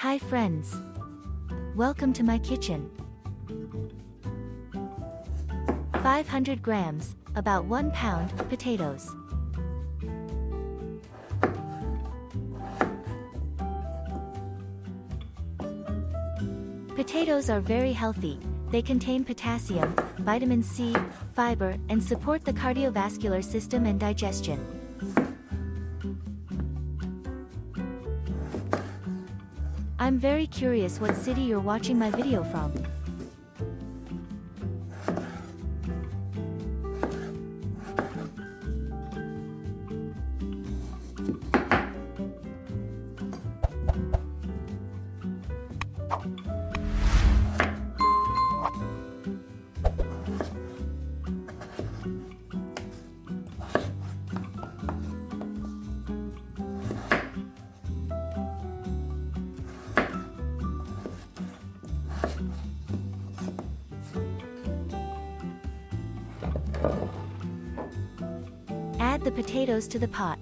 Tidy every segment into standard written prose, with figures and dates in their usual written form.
Hi friends. Welcome to my kitchen. 500 grams, about 1 pound, potatoes. Potatoes are very healthy. They contain potassium, vitamin C, fiber, and support the cardiovascular system and digestion. I'm very curious what city you're watching my video from. Add the potatoes to the pot.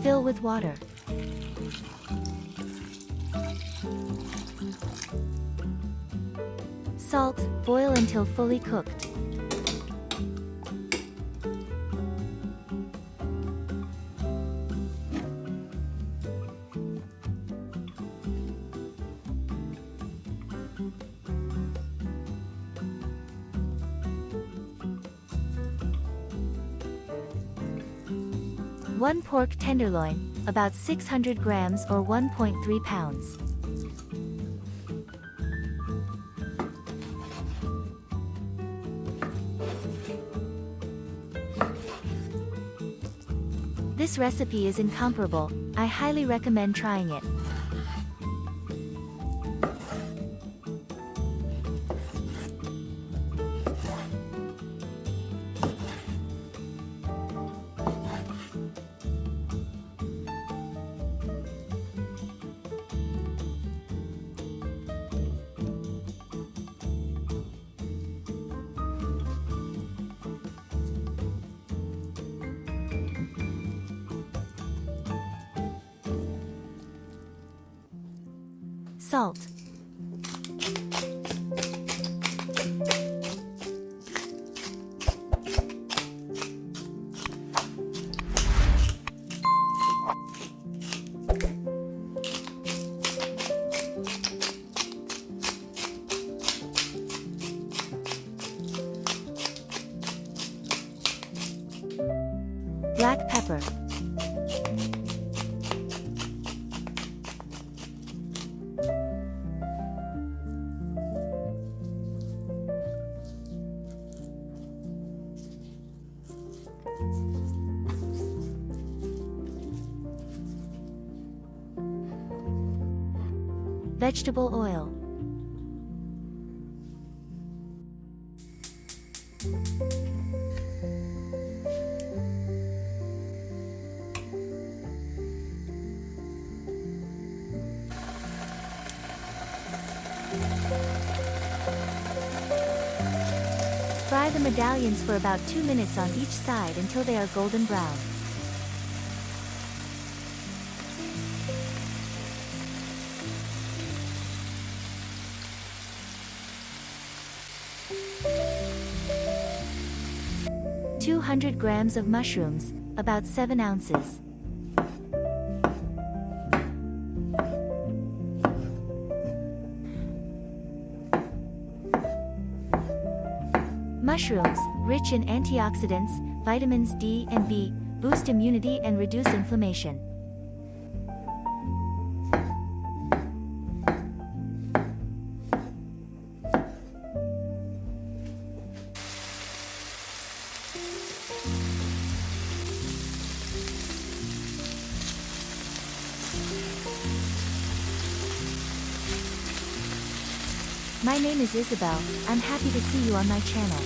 Fill with water. Salt, boil until fully cooked. One pork tenderloin, about 600 grams or 1.3 pounds. This recipe is incomparable. I highly recommend trying it. Salt. Black pepper. Vegetable oil. Fry the medallions for about 2 minutes on each side until they are golden brown. "200 grams of mushrooms, about 7 ounces. Mushrooms, rich in antioxidants, vitamins D and B, boost immunity and reduce inflammation. My name is Isabel. I'm happy to see you on my channel.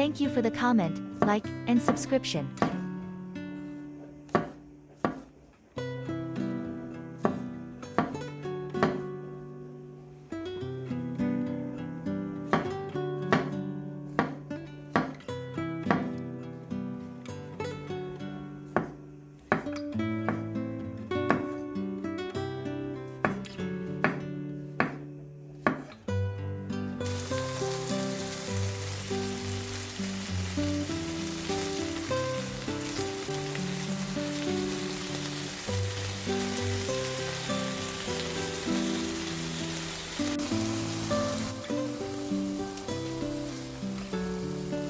Thank you for the comment, like, and subscription.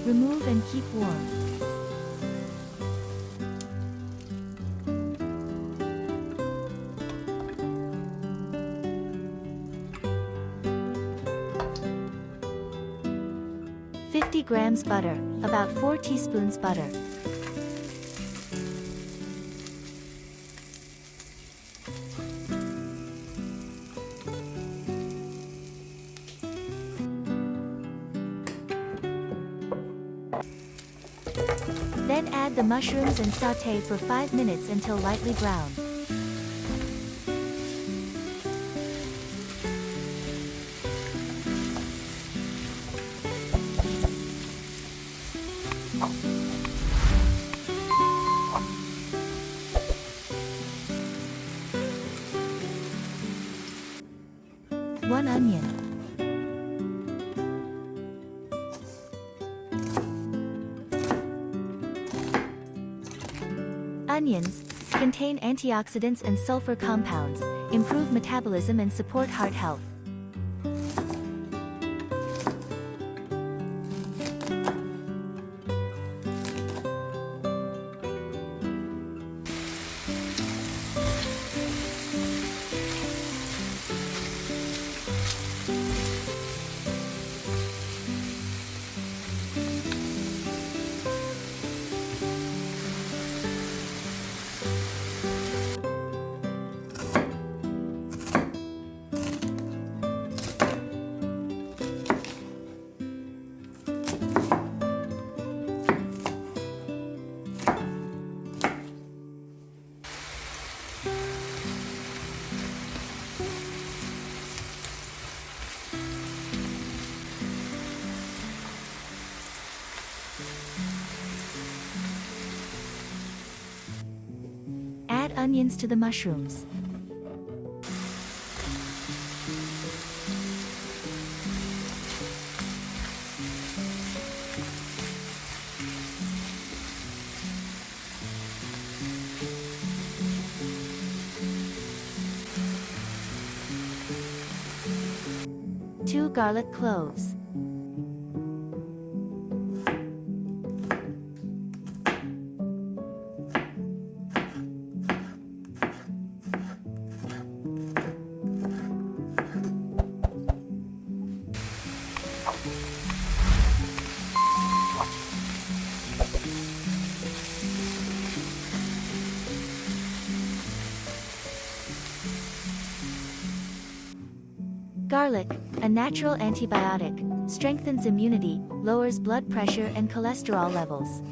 Remove and keep warm. "50 grams butter, about 4 teaspoons butter. Then add the mushrooms and sauté for 5 minutes until lightly brown. One onion. Onions contain antioxidants and sulfur compounds, improve metabolism and support heart health. Add onions to the mushrooms. Two garlic cloves. Garlic, a natural antibiotic, strengthens immunity, lowers blood pressure and cholesterol levels.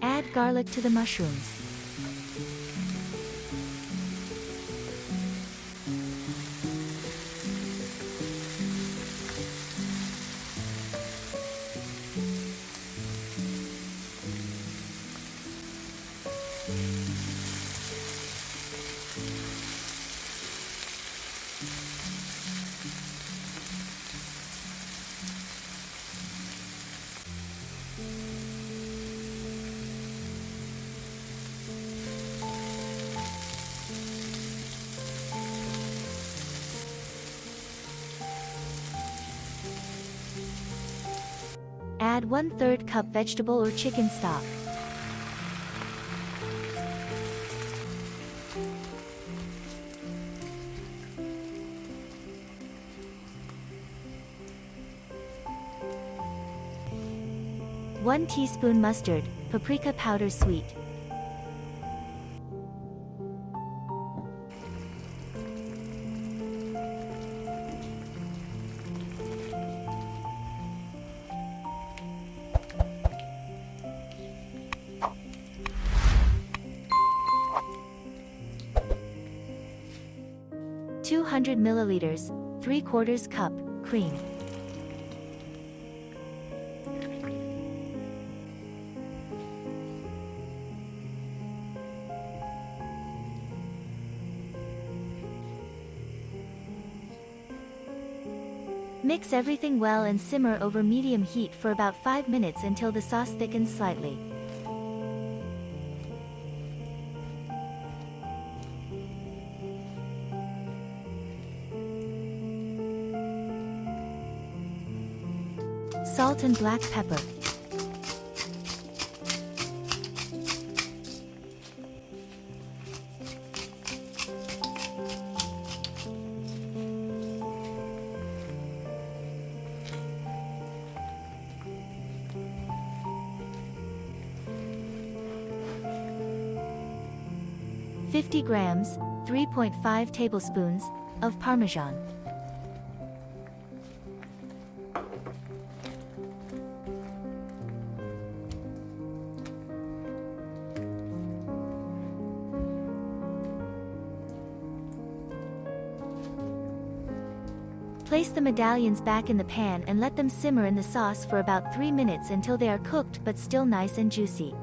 Add garlic to the mushrooms. Add 1/3 cup vegetable or chicken stock. 1 teaspoon mustard, paprika powder sweet. $200 milliliters, 3/4 cup, cream. Mix everything well and simmer over medium heat for about 5 minutes until the sauce thickens slightly. Salt and black pepper. $50 grams, 3.5 tablespoons, of Parmesan. Place the medallions back in the pan and let them simmer in the sauce for about 3 minutes until they are cooked but still nice and juicy.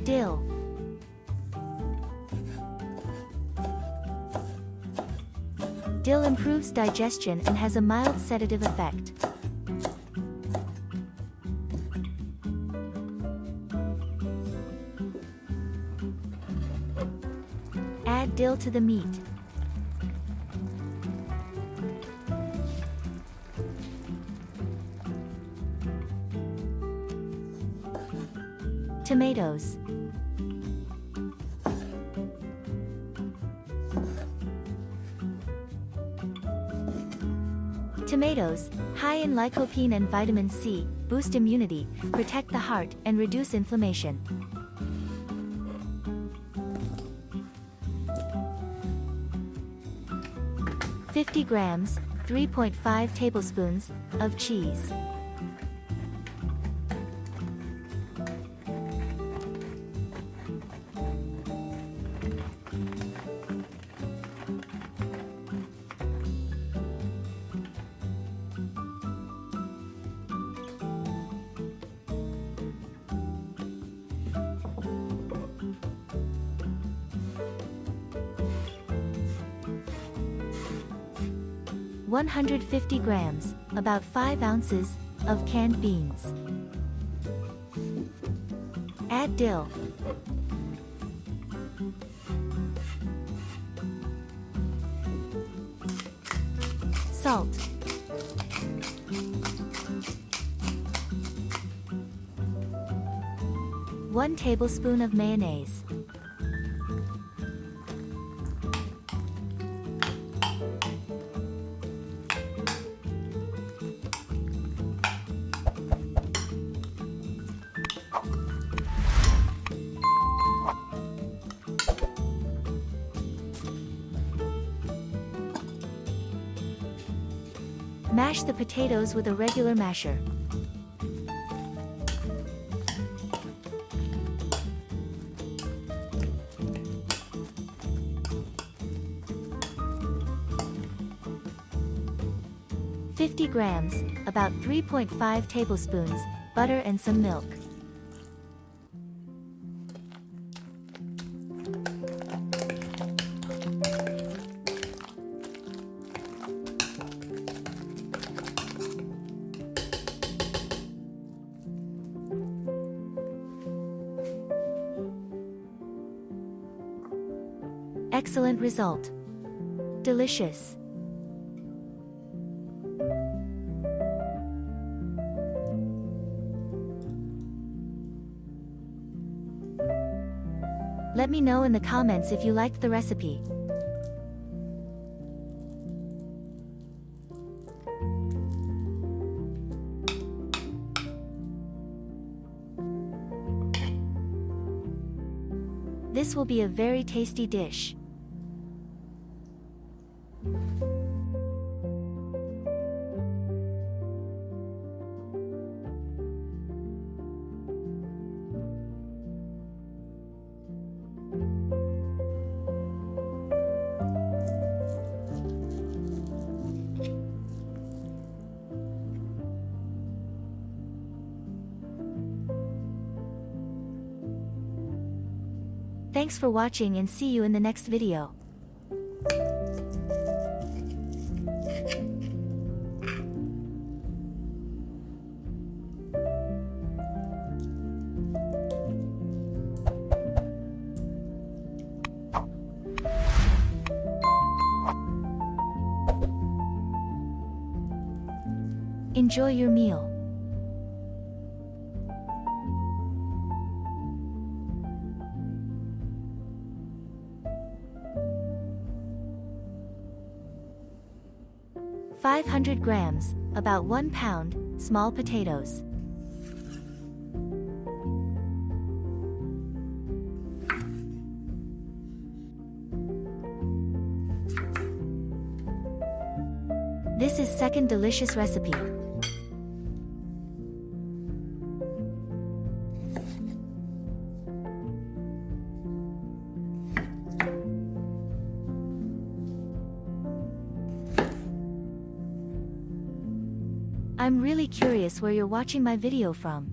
Dill. Dill improves digestion and has a mild sedative effect. Add dill to the meat. Tomatoes. Tomatoes, high in lycopene and vitamin C, boost immunity, protect the heart, and reduce inflammation. $50 grams, 3.5 tablespoons, of cheese. $150 grams, about 5 ounces, of canned beans. Add dill. Salt. One tablespoon of mayonnaise. Mash the potatoes with a regular masher. $50 grams, about 3.5 tablespoons, butter and some milk. Excellent result. Delicious. Let me know in the comments if you liked the recipe. This will be a very tasty dish. Thanks for watching and see you in the next video. Enjoy your meal. "500 grams, about 1 pound, small potatoes. This is second delicious recipe. I'm really curious where you're watching my video from.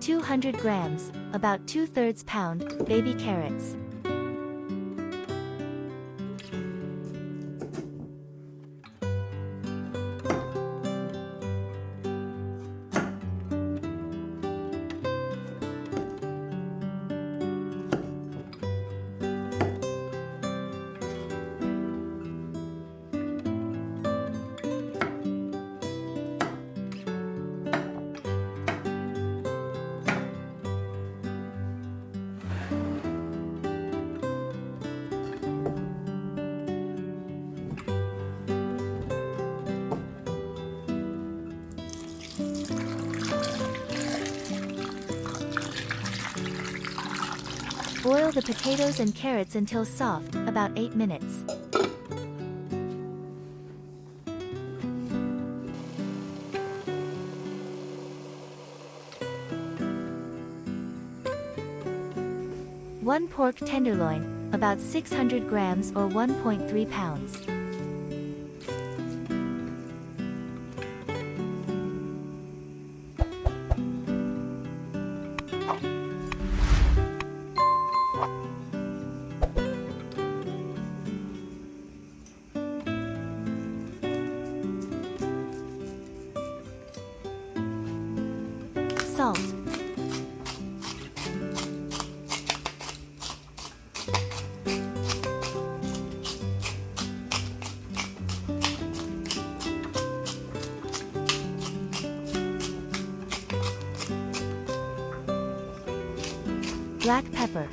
"200 grams, about 2/3 pound, baby carrots. Boil the potatoes and carrots until soft, about 8 minutes. One pork tenderloin, about 600 grams or 1.3 pounds. Salt. Black pepper.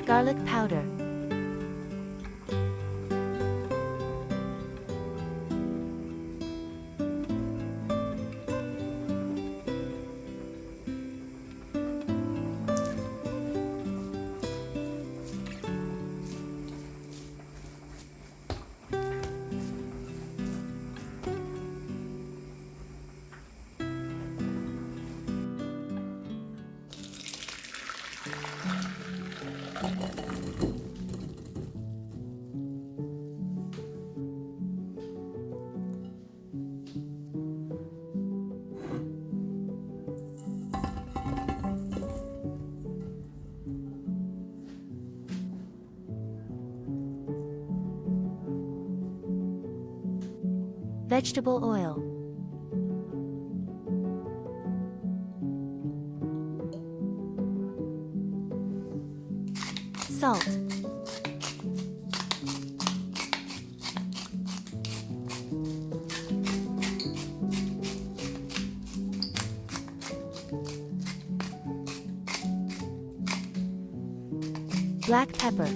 Garlic powder. Vegetable oil. Salt. Black pepper.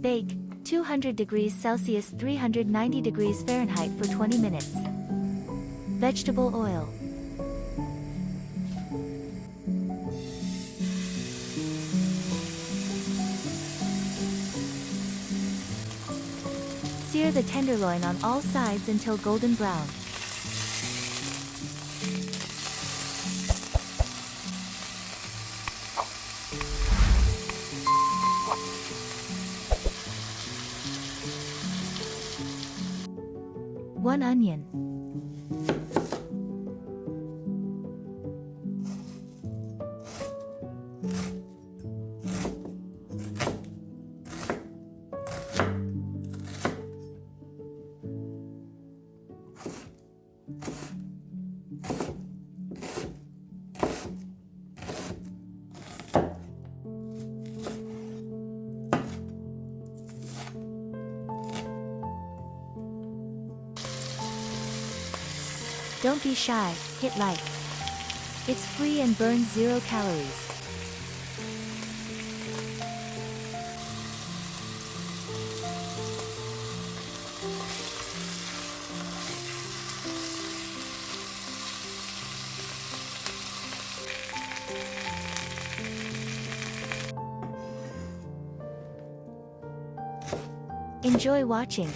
Bake, 200 degrees Celsius 390 degrees Fahrenheit for 20 minutes. Vegetable oil. Sear the tenderloin on all sides until golden brown. One onion. Don't be shy, hit like. It's free and burns 0 calories. Enjoy watching.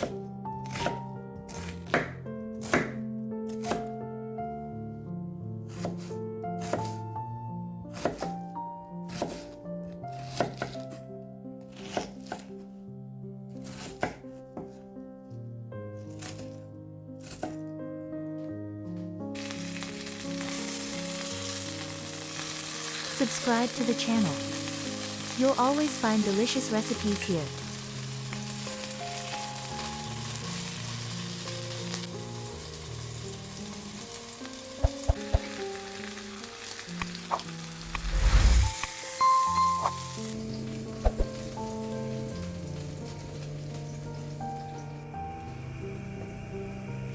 Subscribe to the channel. You'll always find delicious recipes here.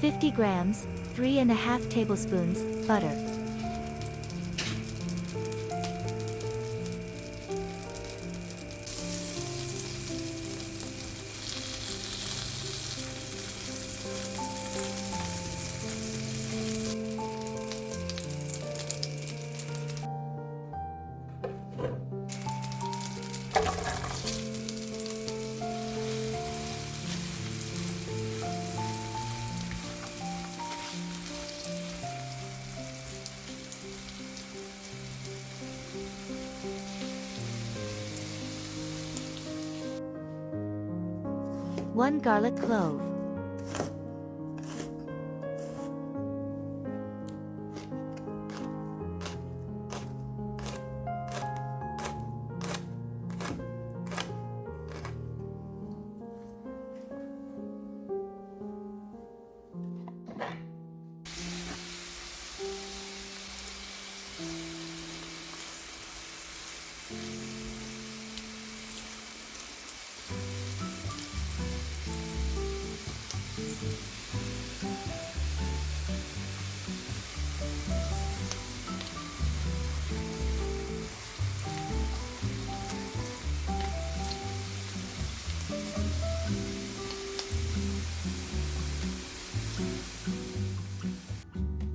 $50 grams, 3½ tablespoons, butter. One garlic clove.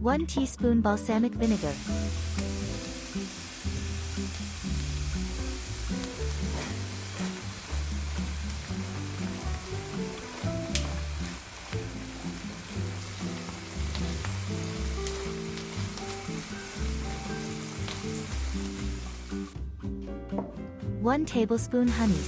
One teaspoon balsamic vinegar. 1 tablespoon honey.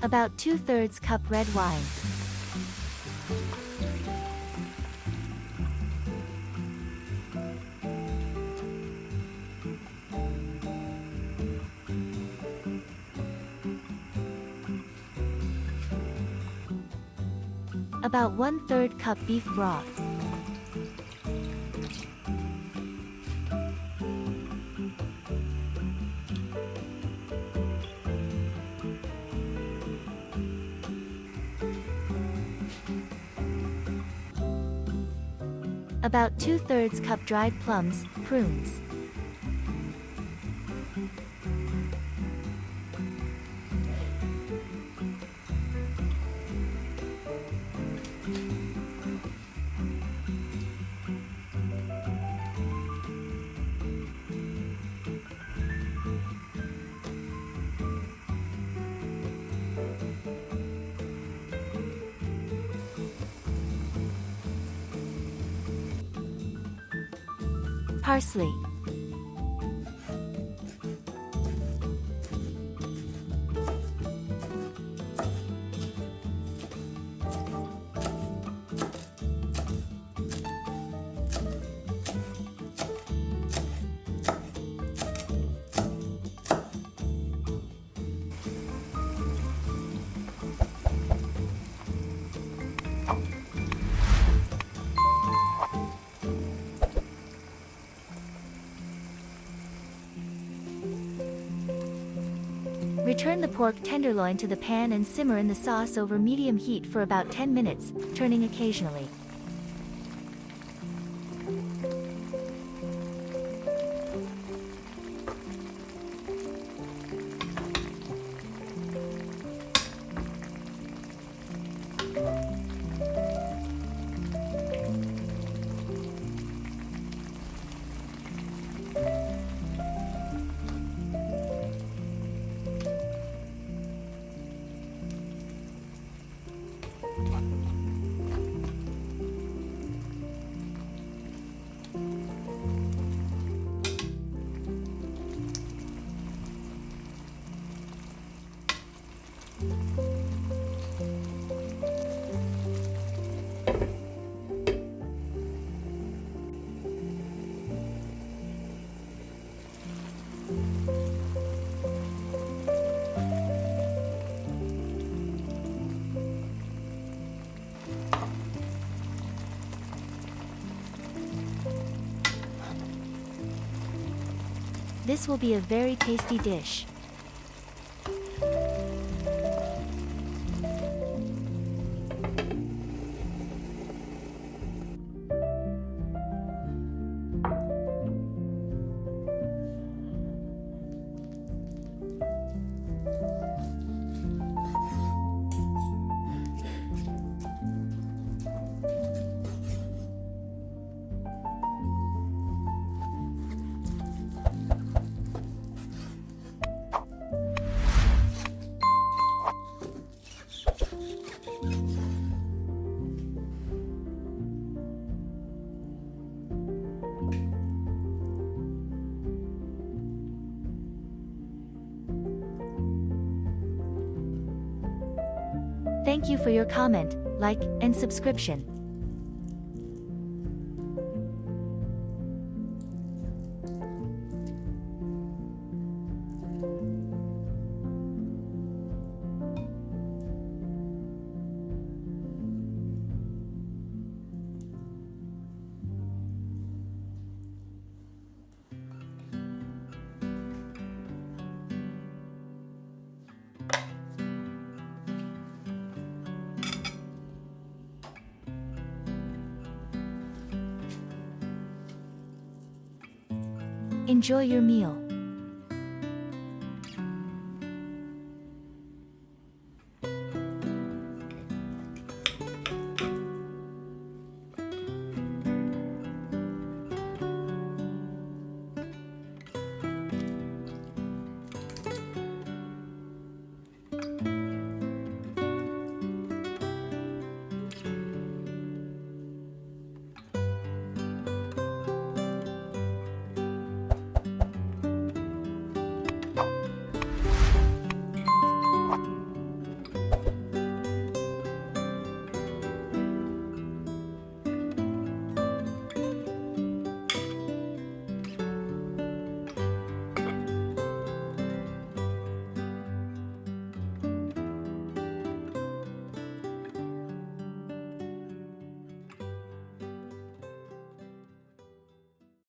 About 2/3 cup red wine. About 1/3 cup beef broth. About 2/3 cup dried plums, prunes. Parsley. Return the pork tenderloin to the pan and simmer in the sauce over medium heat for about 10 minutes, turning occasionally. This will be a very tasty dish. Thank you for your comment, like, and subscription. Enjoy your meal.